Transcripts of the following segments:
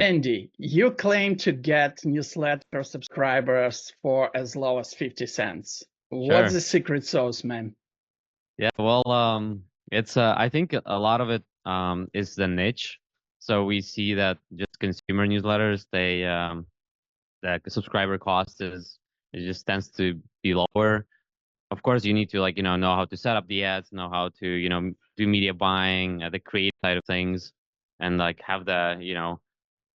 Andy, you claim to get newsletter subscribers for as low as 50 cents. What's Sure. the secret sauce, man? Yeah, well, it's I think a lot of it is the niche. So we see that just consumer newsletters, the subscriber cost is it just tends to be lower. Of course, you need to know how to set up the ads, know how to do media buying, the creative side of things, and like have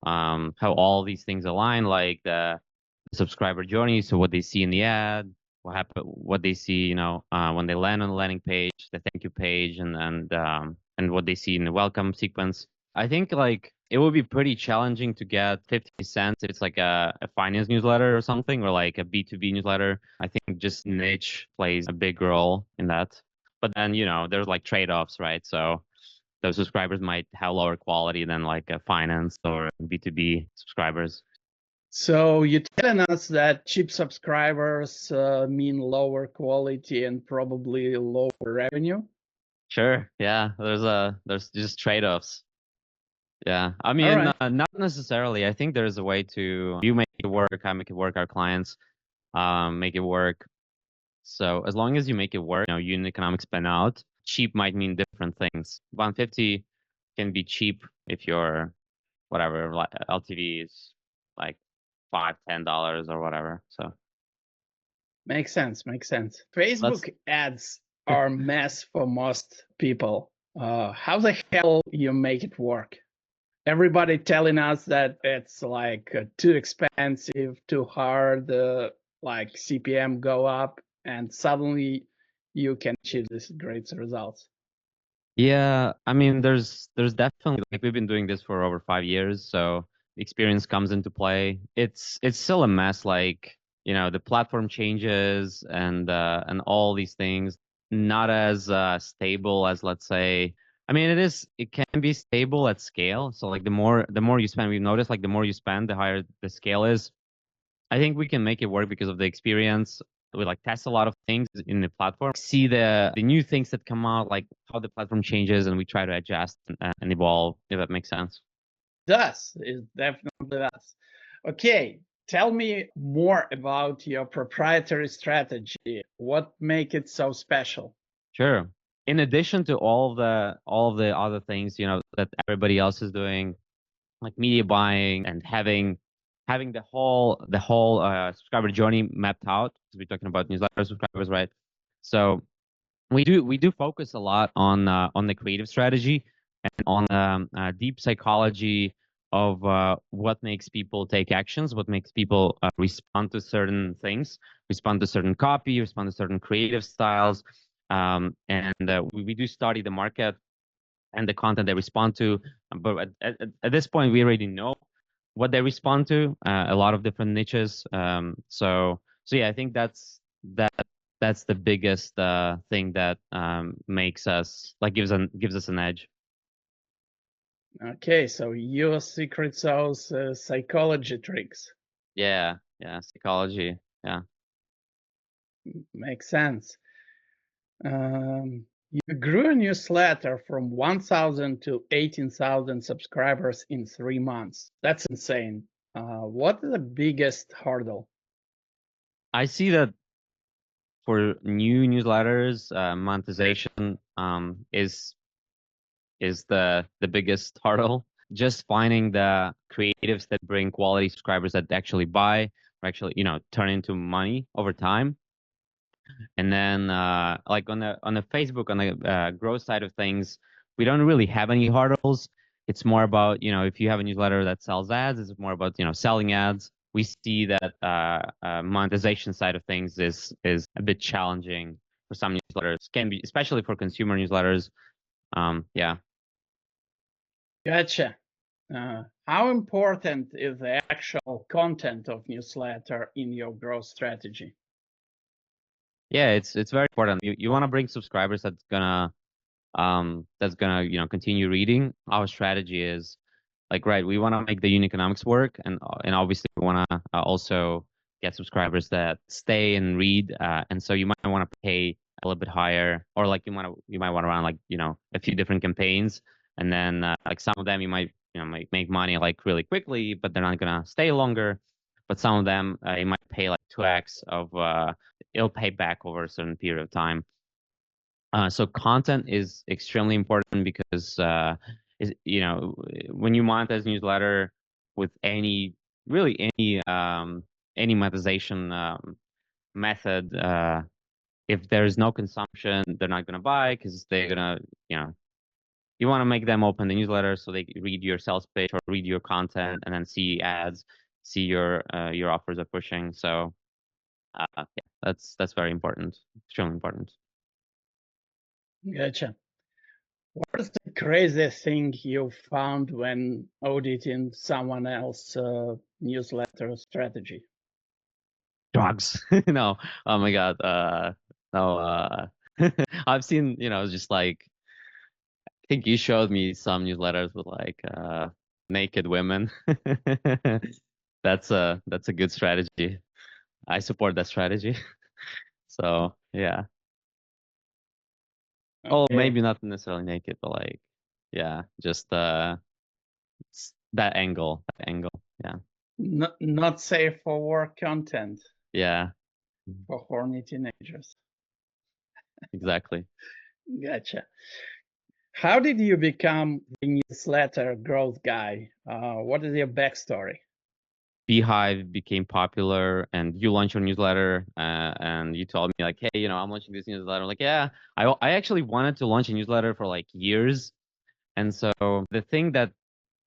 how all these things align, like the subscriber journey. So what they see in the ad, what they see, when they land on the landing page, the thank you page, and what they see in the welcome sequence. I think like it would be pretty challenging to get 50 cents if it's like a finance newsletter or something, or like a B2B newsletter. I think just niche plays a big role in that. But then, there's like trade-offs, right? So those subscribers might have lower quality than like a finance or B2B subscribers. So you're telling us that cheap subscribers mean lower quality and probably lower revenue? Sure. Yeah. There's just trade-offs. Yeah. I All mean, right. not necessarily. I think there's a way to you make it work, I make it work, our clients make it work. So as long as you make it work, unit economics pan out. Cheap might mean different things. 150 can be cheap if your whatever like LTV is like $5, $10 or whatever. So Makes sense. Makes sense. that's Facebook ads are a mess for most people. How the hell you make it work? Everybody telling us that it's like too expensive, too hard, like CPM go up, and suddenly you can achieve these great results. Yeah, I mean, there's definitely like we've been doing this for over 5 years, so experience comes into play. It's still a mess, like the platform changes and all these things, not as stable as let's say. I mean, it can be stable at scale. So like the more you spend, we've noticed like the more you spend, the higher the scale is. I think we can make it work because of the experience. We like test a lot of things in the platform, see the new things that come out, like how the platform changes, and we try to adjust and evolve. If that makes sense. It definitely does. Okay, tell me more about your proprietary strategy. What make it so special? Sure. In addition to all of the other things, that everybody else is doing, like media buying and having the whole subscriber journey mapped out. Because we're talking about newsletter subscribers, right? So we do focus a lot on the creative strategy and on deep psychology of what makes people take actions, what makes people respond to certain things, respond to certain copy, respond to certain creative styles, and we do study the market and the content they respond to. But at this point, we already know what they respond to, a lot of different niches. So yeah, I think that's the biggest thing that makes us like gives us an edge. Okay, so your secret sauce psychology tricks. Yeah, yeah, psychology. Yeah. Makes sense. You grew a newsletter from 1,000 to 18,000 subscribers in 3 months. That's insane. What is the biggest hurdle? I see that for new newsletters, monetization is the biggest hurdle. Just finding the creatives that bring quality subscribers that actually buy or actually turn into money over time. And then like on the Facebook, on the growth side of things, we don't really have any hurdles. It's more about, if you have a newsletter that sells ads, it's more about, selling ads. We see that monetization side of things is a bit challenging for some newsletters, can be, especially for consumer newsletters. Yeah. Gotcha. How important is the actual content of newsletter in your growth strategy? Yeah, it's very important. You want to bring subscribers that's gonna continue reading. Our strategy is like, right, we want to make the unit economics work, and obviously we want to also get subscribers that stay and read, and so you might want to pay a little bit higher, or like you might want to run like a few different campaigns, and then like some of them you might make money like really quickly, but they're not gonna stay longer. But some of them, you might pay like 2x of it'll pay back over a certain period of time. So content is extremely important because when you monetize newsletter with any monetization method, if there's no consumption, they're not gonna buy because they're gonna you want to make them open the newsletter so they read your sales page or read your content and then see ads, see your offers are pushing. So yeah, that's very important, extremely important. Gotcha. What is the craziest thing you found when auditing someone else's newsletter strategy? Drugs. No, oh my God. No, I've seen, just like, I think you showed me some newsletters with like naked women. That's a good strategy. I support that strategy. So yeah. Oh, Okay. maybe not necessarily naked, but like, yeah, just that angle, Yeah. Not safe for work content Yeah, for horny teenagers. exactly. Gotcha. How did you become the newsletter growth guy? What is your backstory? Beehive became popular, and you launched your newsletter, and you told me like, hey, I'm launching this newsletter. I'm like, yeah, I actually wanted to launch a newsletter for like years, and so the thing that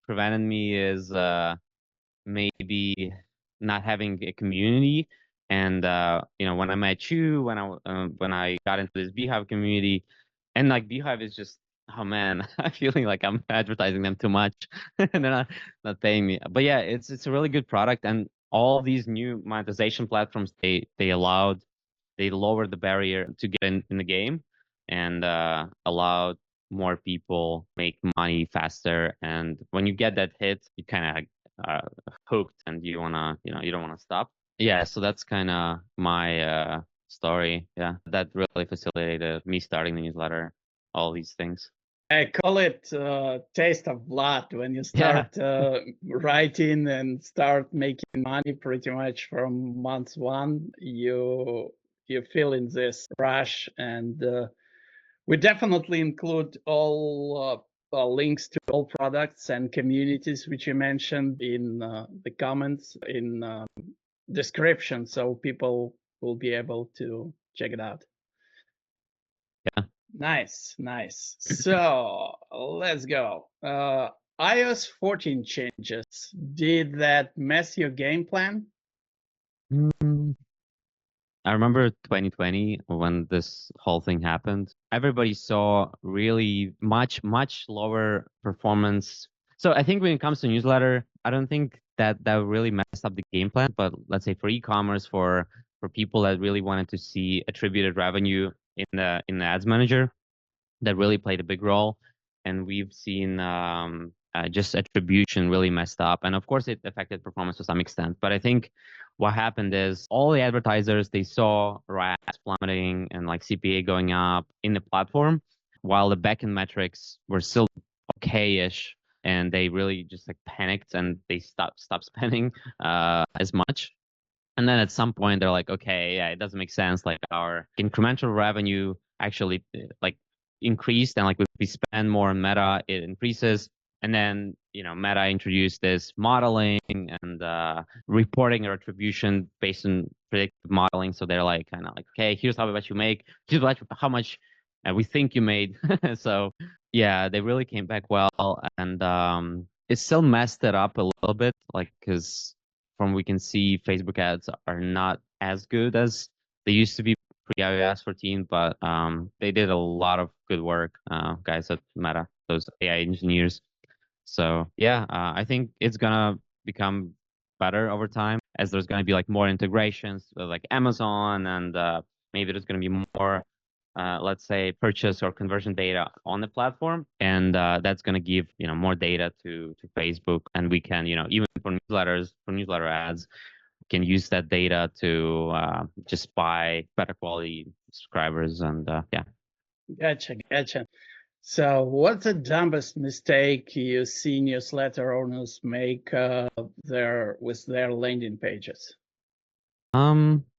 prevented me is maybe not having a community. And when I met you, when I got into this Beehive community, and like Beehive is just, oh man, I'm feeling like I'm advertising them too much, and they're not paying me. But yeah, it's a really good product, and all these new monetization platforms they lowered the barrier to get in the game, and allowed more people make money faster. And when you get that hit, you kind of hooked, and you don't wanna stop. Yeah, so that's kind of my story. Yeah, that really facilitated me starting the newsletter, all these things. I call it taste of blood when you Yeah, start writing and start making money pretty much from month one. You feel in this rush, and we definitely include all links to all products and communities which you mentioned in the comments in description, so people will be able to check it out. yeah. Nice, nice. So let's go. iOS 14 changes. Did that mess your game plan? Mm, I remember 2020 when this whole thing happened. Everybody saw really much lower performance. So I think when it comes to newsletter, I don't think that really messed up the game plan. But let's say for e-commerce, for people that really wanted to see attributed revenue in the ads manager, that really played a big role. And we've seen just attribution really messed up. And of course, it affected performance to some extent. But I think what happened is all the advertisers, they saw ROAS plummeting and like CPA going up in the platform, while the backend metrics were still okay-ish. And they really just like panicked, and they stopped spending as much. And then at some point they're like, okay, yeah, it doesn't make sense. Like our incremental revenue actually like increased, and like we spend more on Meta, it increases. And then Meta introduced this modeling and reporting or attribution based on predictive modeling. So they're like kind of like, okay, here's how much you make, here's how much we think you made. So yeah, they really came back well, and it still messed it up a little bit, like because from we can see Facebook ads are not as good as they used to be pre-iOS 14, but they did a lot of good work, guys at Meta, those AI engineers. So yeah, I think it's gonna become better over time, as there's gonna be like more integrations with like Amazon, and maybe there's gonna be more let's say purchase or conversion data on the platform, and that's going to give more data to Facebook, and we can even for newsletter ads, we can use that data to just buy better quality subscribers, and yeah. Gotcha, gotcha. So what's the dumbest mistake you see newsletter owners make with their landing pages?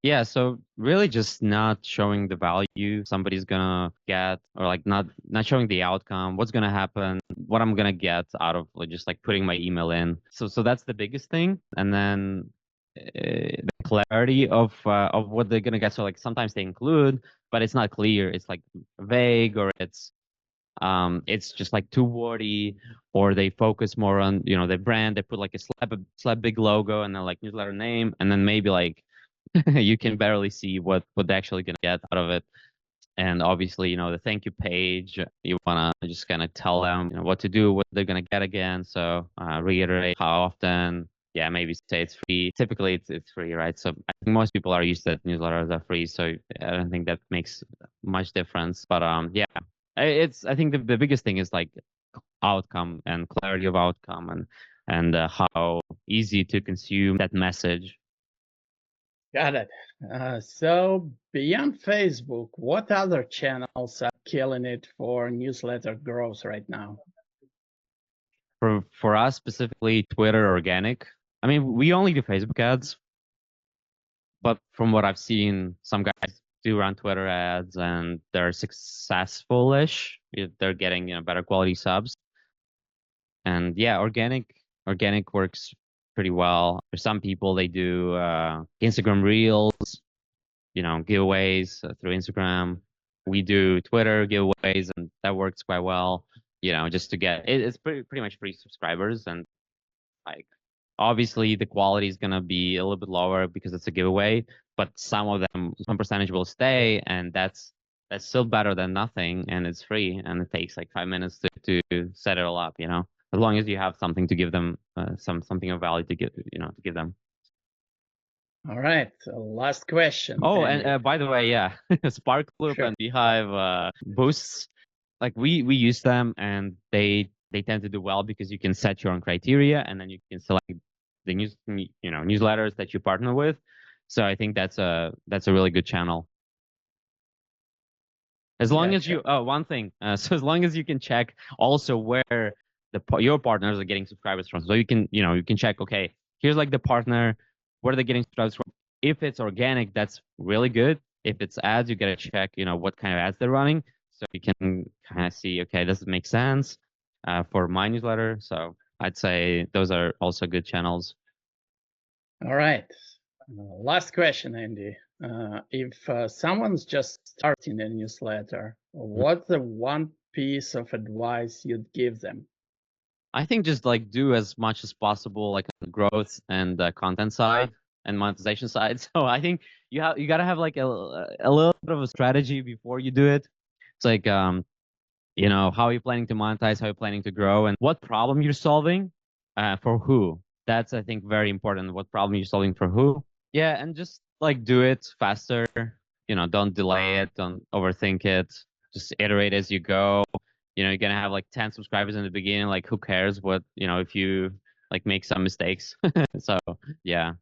Yeah, so really just not showing the value somebody's gonna get, or like not showing the outcome, what's gonna happen, what I'm gonna get out of like just like putting my email in. So that's the biggest thing. And then the clarity of what they're gonna get. So like sometimes they include, but it's not clear. It's like vague, or it's just like too wordy, or they focus more on, you know, their brand. They put like a slap big logo and then like newsletter name, and then maybe like you can barely see what they're actually gonna get out of it. And obviously, you know, the thank you page, you wanna just kind of tell them, you know, what to do, what they're gonna get again. So reiterate how often. Yeah, maybe say it's free. Typically, it's free, right? So I think most people are used to newsletters are free, so I don't think that makes much difference. But yeah, I think the biggest thing is like outcome and clarity of outcome, and how easy to consume that message. Got it. So beyond Facebook, what other channels are killing it for newsletter growth right now? For us specifically, Twitter organic. I mean, we only do Facebook ads, but from what I've seen, some guys do run Twitter ads and they're successful-ish. They're getting, you know, better quality subs. And yeah, organic works pretty well. For some people, they do Instagram Reels, you know, giveaways through Instagram. We do Twitter giveaways, and that works quite well. You know, just to get it's pretty much free subscribers, and like obviously the quality is gonna be a little bit lower because it's a giveaway, but some percentage will stay, and that's still better than nothing, and it's free, and it takes like 5 minutes to set it all up. You know, as long as you have something to give them, something of value to give, you know, to give them. All right, last question. Oh, Andy. and by the way, yeah, Spark Loop Sure. and Beehive boosts, like we use them, and they tend to do well because you can set your own criteria, and then you can select the newsletters that you partner with. So I think that's a really good channel. As long as you one thing, so as long as you can check also where your partners are getting subscribers from, so you can check, okay, here's like the partner, where are they getting subscribers from? If it's organic, that's really good. If it's ads, you gotta check, what kind of ads they're running, so you can kind of see, okay, does it make sense for my newsletter? So I'd say those are also good channels. All right. Last question, Andy. If someone's just starting a newsletter, what's the one piece of advice you'd give them? I think just like do as much as possible, like on the growth and the content side and monetization side. So I think you gotta have like a little bit of a strategy before you do it. It's like how are you planning to monetize, how are you planning to grow, and what problem you're solving, for who. That's, I think, very important. What problem you're solving for who. Yeah, and just like do it faster. Don't delay it, don't overthink it. Just iterate as you go. You're gonna have like 10 subscribers in the beginning. Like, who cares if you like make some mistakes? So yeah.